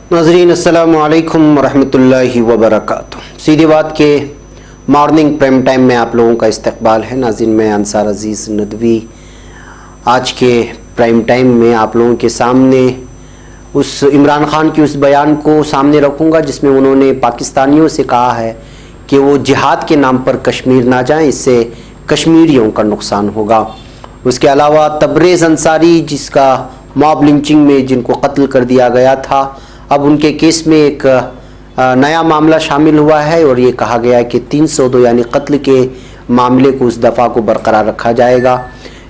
नाज़रीन अस्सलामु अलैकुम वरहमतुल्लाहि वबरकातुहू। सीधी बात के मॉर्निंग प्राइम टाइम में आप लोगों का इस्तकबाल है। नाज़रीन, मैं अंसार अजीज़ नदवी आज के प्राइम टाइम में आप लोगों के सामने उस इमरान खान की उस बयान को सामने रखूँगा जिसमें उन्होंने पाकिस्तानियों से कहा है कि वो जिहाद के नाम पर कश्मीर ना जाएं, इससे कश्मीरियों का नुकसान होगा। उसके अलावा तबरेज़ अंसारी, जिसका मॉब लिंचिंग में जिनको कत्ल कर दिया गया था, अब उनके केस में एक नया मामला शामिल हुआ है और ये कहा गया है कि 302 यानी कत्ल के मामले को उस दफ़ा को बरकरार रखा जाएगा।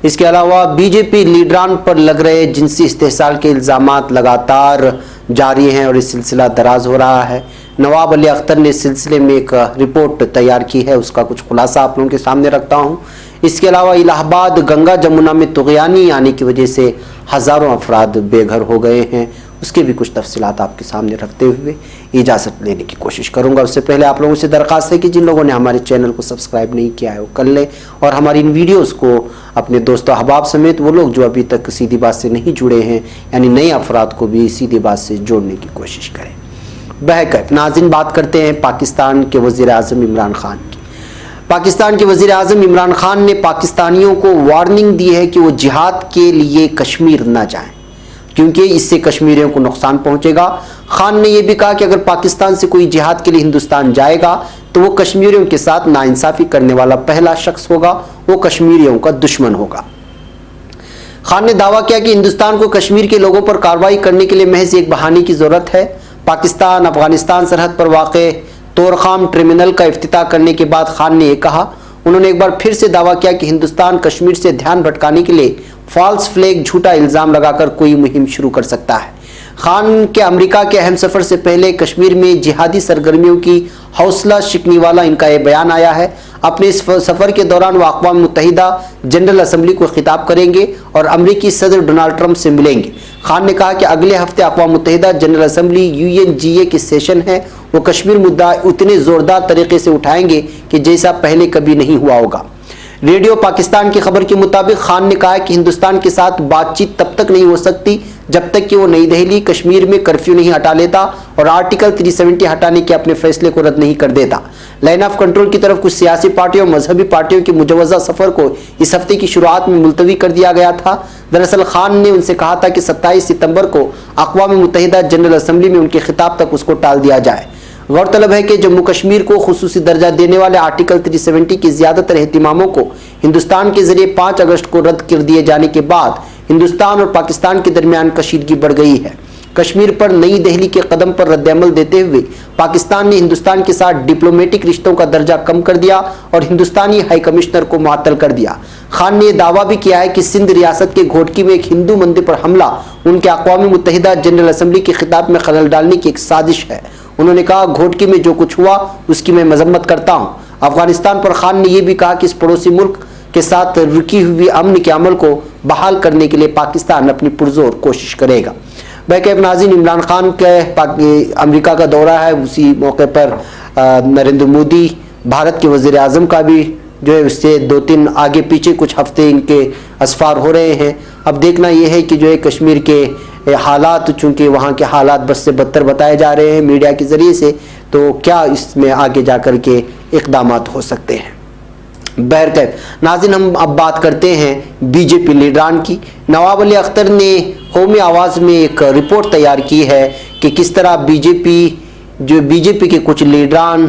इसके अलावा बीजेपी लीडरान पर लग रहे जिनसी इस्तेहसाल के इल्ज़ामात लगातार जारी हैं और इस सिलसिला दराज हो रहा है। नवाब अली अख्तर ने इस सिलसिले में एक रिपोर्ट तैयार की है, उसका कुछ खुलासा आप लोगों के सामने रखता हूँ। इसके अलावा इलाहाबाद गंगा जमुना में तुगयानी आने की वजह से हज़ारों अफराद बेघर हो गए हैं, उसके भी कुछ तफसीलात आपके सामने रखते हुए इजाज़त लेने की कोशिश करूंगा। उससे पहले आप लोगों से दरख्वास्त है कि जिन लोगों ने हमारे चैनल को सब्सक्राइब नहीं किया है वो कर लें और हमारी इन वीडियोस को अपने दोस्तों अहबाब समेत वो लोग जो अभी तक सीधी बात से नहीं जुड़े हैं यानी नए अफराद को भी सीधी बात से जोड़ने की कोशिश करें। बहरकैफ नाज़रीन, बात करते हैं पाकिस्तान के वज़ीर आज़म इमरान खान की। पाकिस्तान के वज़ीर आज़म इमरान खान ने पाकिस्तानियों को वार्निंग दी है कि वो जिहाद के लिए कश्मीर न जाएं क्योंकि इससे कश्मीरियों को नुकसान पहुंचेगा। खान ने यह भी कहा कि अगर पाकिस्तान से कोई जिहाद के लिए हिंदुस्तान जाएगा तो वो कश्मीरियों के साथ नाइंसाफ़ी करने वाला पहला शख्स होगा, वो कश्मीरियों का दुश्मन होगा। खान ने दावा किया कि हिंदुस्तान को कश्मीर के लोगों पर कार्रवाई करने के लिए महज एक बहाने की ज़रूरत है। पाकिस्तान अफगानिस्तान सरहद पर वाक़े तोरखाम टर्मिनल का इफ्तिताह करने के बाद खान ने यह कहा, उन्होंने एक बार फिर से दावा किया कि हिंदुस्तान कश्मीर से ध्यान भटकाने के लिए फॉल्स फ्लैग झूठा इल्ज़ाम लगाकर कोई मुहिम शुरू कर सकता है। खान के अमेरिका के अहम सफ़र से पहले कश्मीर में जिहादी सरगर्मियों की हौसला शिकनी वाला इनका यह बयान आया है। अपने इस सफ़र के दौरान वो अक़वाम मुत्तहिदा जनरल असम्बली को खिताब करेंगे और अमरीकी सदर डोनाल्ड ट्रंप से मिलेंगे। खान ने कहा कि अगले हफ्ते अक़वाम मुत्तहिदा जनरल असम्बली UNGA की सेशन है, वो कश्मीर मुद्दा उतने ज़ोरदार तरीके से उठाएंगे कि जैसा पहले कभी नहीं हुआ होगा। रेडियो पाकिस्तान की खबर के मुताबिक खान ने कहा कि हिंदुस्तान के साथ बातचीत तब तक नहीं हो सकती जब तक कि वो नई दिल्ली कश्मीर में कर्फ्यू नहीं हटा लेता और आर्टिकल 370 हटाने के अपने फैसले को रद्द नहीं कर देता। लाइन ऑफ कंट्रोल की तरफ कुछ सियासी पार्टियों और मजहबी पार्टियों के मुजवजा सफर को इस हफ्ते की शुरुआत में मुलतवी कर दिया गया था। दरअसल खान ने उनसे कहा था कि 27 सितंबर को अक़वाम मुत्तहिदा जनरल असम्बली में उनके खिताब तक उसको टाल दिया जाए। गौरतलब है कि जम्मू कश्मीर को खुसूसी दर्जा देने वाले आर्टिकल 370 की ज़्यादातर एहतिमामों को हिंदुस्तान के जरिए 5 अगस्त को रद्द कर दिए जाने के बाद हिंदुस्तान और पाकिस्तान के दरमियान कशीदगी बढ़ गई है। कश्मीर पर नई दिल्ली के कदम पर रद्दअमल देते हुए पाकिस्तान ने हिंदुस्तान के साथ डिप्लोमेटिक रिश्तों का दर्जा कम कर दिया और हिंदुस्तानी हाई कमिश्नर को मुअत्तल कर दिया। खान ने यह दावा भी किया है कि सिंध रियासत के घोटकी में एक हिंदू मंदिर पर हमला उनके अक़वाम मुत्तहिदा जनरल असम्बली के खिताब में खलल डालने की एक साजिश है। उन्होंने कहा, घोटकी में जो कुछ हुआ उसकी मैं मजम्मत करता हूँ। अफगानिस्तान पर खान ने यह भी कहा कि इस पड़ोसी मुल्क के साथ रुकी हुई अमन के अमल को बहाल करने के लिए पाकिस्तान अपनी पुरजोर कोशिश करेगा। बैकअप नाज़रीन, इमरान खान के अमेरिका का दौरा है, उसी मौके पर नरेंद्र मोदी भारत के वज़ीर आज़म का भी जो है उससे 2-3 आगे पीछे कुछ हफ्ते इनके असफार हो रहे हैं। अब देखना यह है कि जो है कश्मीर के हालात, चूँकि वहाँ के हालात बस से बदतर बताए जा रहे हैं मीडिया के ज़रिए से, तो क्या इसमें आगे जा कर के इक़दामात हो सकते हैं। बहरकैफ नाज़रीन, हम अब बात करते हैं बीजेपी लीडरान की। नवाब अली अख्तर ने कौमी आवाज़ में एक रिपोर्ट तैयार की है कि किस तरह बीजेपी के कुछ लीडरान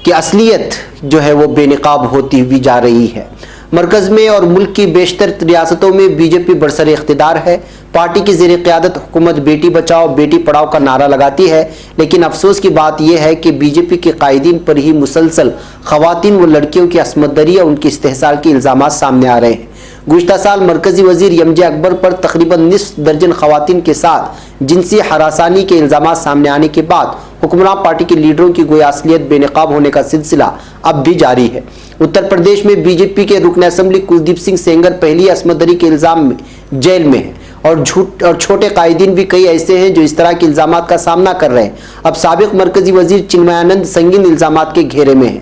की असलियत जो है वो बेनकाब होती हुई जा रही है। मरकज़ में और मुल्क की बेशतर रियासतों में बीजेपी बरसर इख्तिदार है। पार्टी की ज़ेर क़यादत हुकूमत बेटी बचाओ बेटी पढ़ाओ का नारा लगाती है, लेकिन अफसोस की बात यह है कि बीजेपी के कायदीन पर ही मुसलसल ख़वातीन व लड़कियों की असमत दरी और उनकी इस्तेहसाल के इल्ज़ामात सामने आ रहे हैं। गुज़िश्ता साल मरकज़ी वज़ीर यमजे अकबर पर तकरीबन निस्फ दर्जन ख़वातीन के साथ जिनसी हरासानी के इल्ज़ामात सामने आने के बाद हुक्मरान पार्टी के लीडरों की गोया असलियत बेनकाब होने का सिलसिला अब भी जारी है। उत्तर प्रदेश में बीजेपी के रुकन असम्बली कुलदीप सिंह सेंगर पहली असमत दरी के इल्ज़ाम में जेल में है और छोटे कायदीन भी कई ऐसे हैं जो इस तरह के इल्ज़ामात का सामना कर रहे हैं। अब साबिक मरकज़ी वज़ीर चिन्मयानंद संगीन इल्ज़ामात के घेरे में है।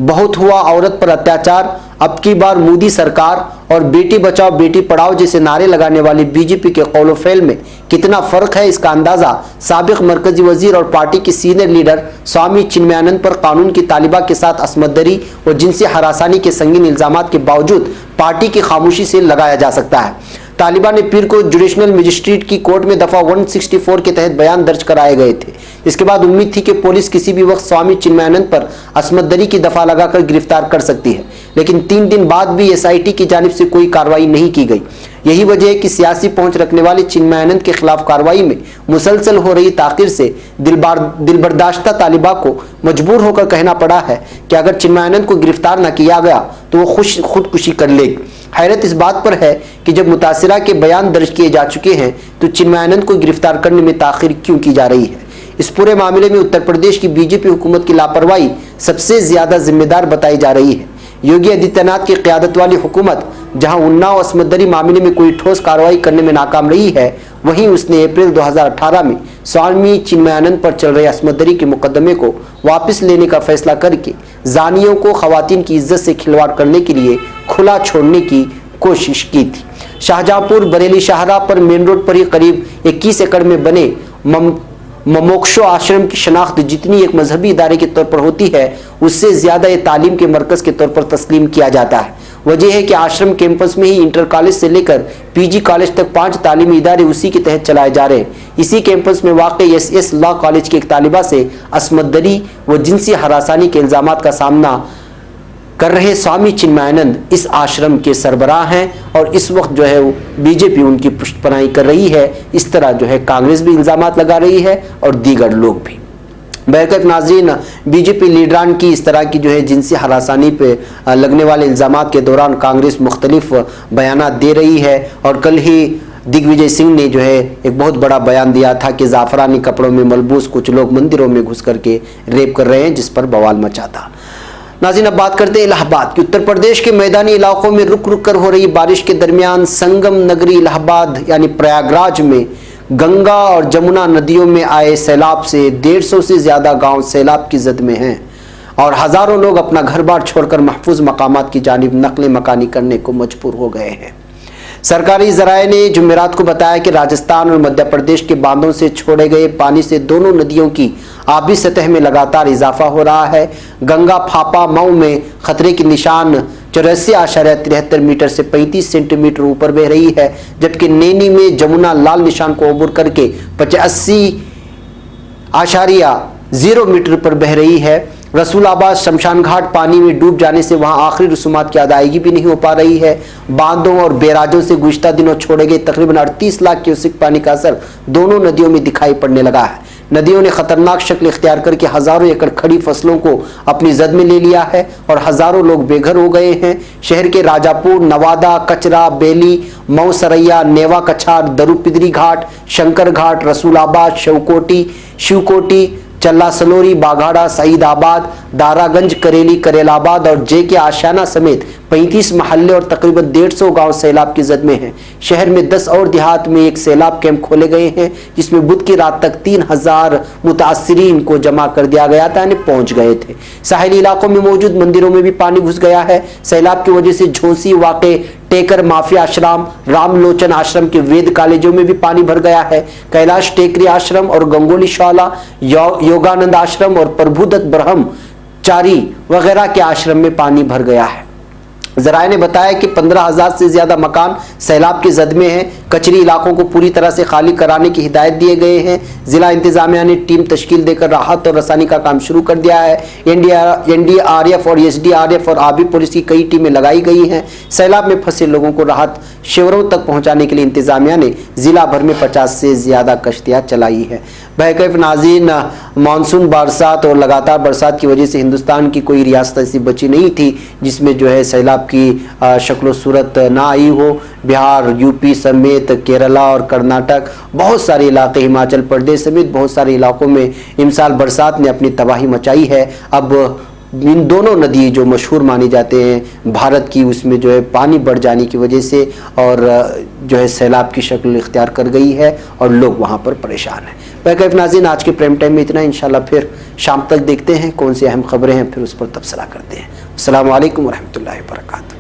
बहुत हुआ औरत पर अत्याचार, अब की बार मोदी सरकार और बेटी बचाओ बेटी पढ़ाओ जैसे नारे लगाने वाली बीजेपी के कौलो फेल में कितना फर्क है, इसका अंदाजा साबिक मरकजी वजीर और पार्टी के सीनियर लीडर स्वामी चिन्मयानंद पर कानून की तालिबा के साथ असमतदरी और जिनसी हरासानी के संगीन इल्जामात के बावजूद पार्टी की खामोशी से लगाया जा सकता है। तालिबान ने पीर को जुडिशनल मजिस्ट्रेट की कोर्ट में दफा 164 के तहत बयान दर्ज कराए गए थे। इसके बाद उम्मीद थी कि पुलिस किसी भी वक्त स्वामी चिन्मयानंद पर असमतदरी की दफा लगाकर गिरफ्तार कर सकती है, लेकिन 3 दिन बाद भी एसआईटी की जानिब से कोई कार्रवाई नहीं की गई। यही वजह है कि सियासी पहुंच रखने वाले चिन्मयानंद के खिलाफ कार्रवाई में मुसलसल हो रही ताखिर से दिलबर्दाश्ता तालिबा को मजबूर होकर कहना पड़ा है कि अगर चिन्मयानंद को गिरफ्तार न किया गया तो वो खुदकुशी कर लेगी। हैरत इस बात पर है कि जब मुतासिरा के बयान दर्ज किए जा चुके हैं तो चिन्मयानंद को गिरफ्तार करने में ताखिर क्यों की जा रही है। इस पूरे मामले में उत्तर प्रदेश की बीजेपी हुकूमत की लापरवाही सबसे ज्यादा जिम्मेदार बताई जा रही है। योगी आदित्यनाथ की क़यादत वाली हुकूमत जहां उन्नाव असमतदरी मामले में कोई ठोस कार्रवाई करने में नाकाम रही है, वहीं उसने अप्रैल 2018 में स्वामी चिन्मयानंद पर चल रहे असमतदरी के मुकदमे को वापस लेने का फैसला करके जानियों को खवातीन की इज्जत से खिलवाड़ करने के लिए खुला छोड़ने की कोशिश की थी। शाहजहांपुर बरेली शाहराह पर मेन रोड पर ही करीब 21 एकड़ में बने ममोक्षो आश्रम की शनाख्त जितनी एक मजहबी इदारे के तौर पर होती है, उससे ज्यादा ये तालीम के मरकज के तौर पर तस्लीम किया जाता है। वजह है कि आश्रम कैंपस में ही इंटर कॉलेज से लेकर पीजी कॉलेज तक 5 तालीमी इदारे उसी के तहत चलाए जा रहे हैं। इसी कैंपस में वाक़ एसएस लॉ कॉलेज की एक तालिबा से असमतदरी व जिनसी हरासानी के इल्जामात का सामना कर रहे स्वामी चिन्मयानंद इस आश्रम के सरबराह हैं और इस वक्त जो है वो बीजेपी उनकी पुष्टपनाही कर रही है। इस तरह जो है कांग्रेस भी इल्जामात लगा रही है और दीगर लोग भी। बहरकत नाज़रीन, बीजेपी लीडरान की इस तरह की जो है जिनसी हरासानी पे लगने वाले इल्जामात के दौरान कांग्रेस मुख्तलिफ बयानात दे रही है और कल ही दिग्विजय सिंह ने जो है एक बहुत बड़ा बयान दिया था कि जाफरानी कपड़ों में मलबूस कुछ लोग मंदिरों में घुस करके रेप कर रहे हैं, जिस पर बवाल मचा था। नाज़रीन, अब बात करते हैं इलाहाबाद की। उत्तर प्रदेश के मैदानी इलाकों में रुक रुक कर हो रही बारिश के दरमियान संगम नगरी इलाहाबाद यानी प्रयागराज में गंगा और जमुना नदियों में आए सैलाब से 150 से ज्यादा गांव सैलाब की जद में हैं और हजारों लोग अपना घर बार छोड़कर महफूज मकामात की जानिब नकल मकानी करने को मजबूर हो गए हैं। सरकारी जराये ने जुमेरात को बताया कि राजस्थान और मध्य प्रदेश के बांधों से छोड़े गए पानी से दोनों नदियों की आबी सतह में लगातार इजाफा हो रहा है। गंगा फापा मऊ में खतरे की निशान 84.73 मीटर से 35 सेंटीमीटर ऊपर बह रही है, जबकि नैनी में जमुना लाल निशान को अबूर करके 85.0 मीटर पर बह रही है। रसूलाबाद शमशान घाट पानी में डूब जाने से वहां आखिरी रसूमात की अदायगी भी नहीं हो पा रही है। बांधों और बैराजों से गुज़िश्ता दिनों छोड़े गए तकरीबन 38 लाख क्यूसेक पानी का असर दोनों नदियों में दिखाई पड़ने लगा है। नदियों ने खतरनाक शक्ल इख्तियार करके हजारों एकड़ खड़ी फसलों को अपनी जद में ले लिया है और हजारों लोग बेघर हो गए हैं। शहर के राजापुर, नवादा, कचरा, बेली, मऊ सरैया, नेवा कछार, दरुपिदरी घाट, शंकर घाट, रसूलाबाद, शिवकोटी, चल्ला सलोरी, बाघाड़ा, सईदाबाद, दारागंज, करेली, करेलाबाद और जे के आशियाना समेत 35 महल्ले और तकरीबन 150 गांव सैलाब की जद में हैं। शहर में 10 और देहात में एक सैलाब कैंप खोले गए हैं, जिसमें बुध की रात तक 3000 मुतासिरीन को जमा कर दिया गया था, यानी पहुंच गए थे। साहिली इलाकों में मौजूद मंदिरों में भी पानी घुस गया है। सैलाब की वजह से झोंसी वाक़े टेकर माफिया आश्रम, रामलोचन आश्रम के वेद कॉलेजों में भी पानी भर गया है। कैलाश टेकरी आश्रम और गंगोली शाला, योगानंद आश्रम और प्रभुदत्त ब्रह्मचारी वगैरह के आश्रम में पानी भर गया है। जराये ने बताया कि 15,000 से ज्यादा मकान सैलाब की जद में हैं। कचरी इलाकों को पूरी तरह से खाली कराने की हिदायत दिए गए हैं। जिला इंतजामिया ने टीम तश्कील देकर राहत और रसानी का काम शुरू कर दिया है। एनडीआरएफ और एसडीआरएफ और आबी पुलिस की कई टीमें लगाई गई हैं। सैलाब में फंसे लोगों को राहत शिविरों तक पहुंचाने के लिए इंतजामिया ने जिला भर में 50 से ज्यादा कश्तियां चलाई है। बहरकैफ नाज़रीन, मानसून बरसात और लगातार बरसात की वजह से हिंदुस्तान की कोई रियासत ऐसी बची नहीं थी जिसमें जो है सैलाब की शक्ल सूरत ना आई हो। बिहार, यूपी समेत केरला और कर्नाटक, बहुत सारे इलाके, हिमाचल प्रदेश समेत बहुत सारे इलाकों में इमसाल बरसात ने अपनी तबाही मचाई है। अब इन दोनों नदी जो मशहूर मानी जाते हैं भारत की, उसमें जो है पानी बढ़ जाने की वजह से और जो है सैलाब की शक्ल इख्तियार कर गई है और लोग वहाँ पर परेशान हैं। बहरकैफ नाज़रीन, आज के प्राइम टाइम में इतना। इंशाल्लाह फिर शाम तक देखते हैं कौन सी अहम खबरें हैं, फिर उस पर तबसरा करते हैं। अस्सलामु अलैकुम वरहमतुल्लाहि वबरकातुहू।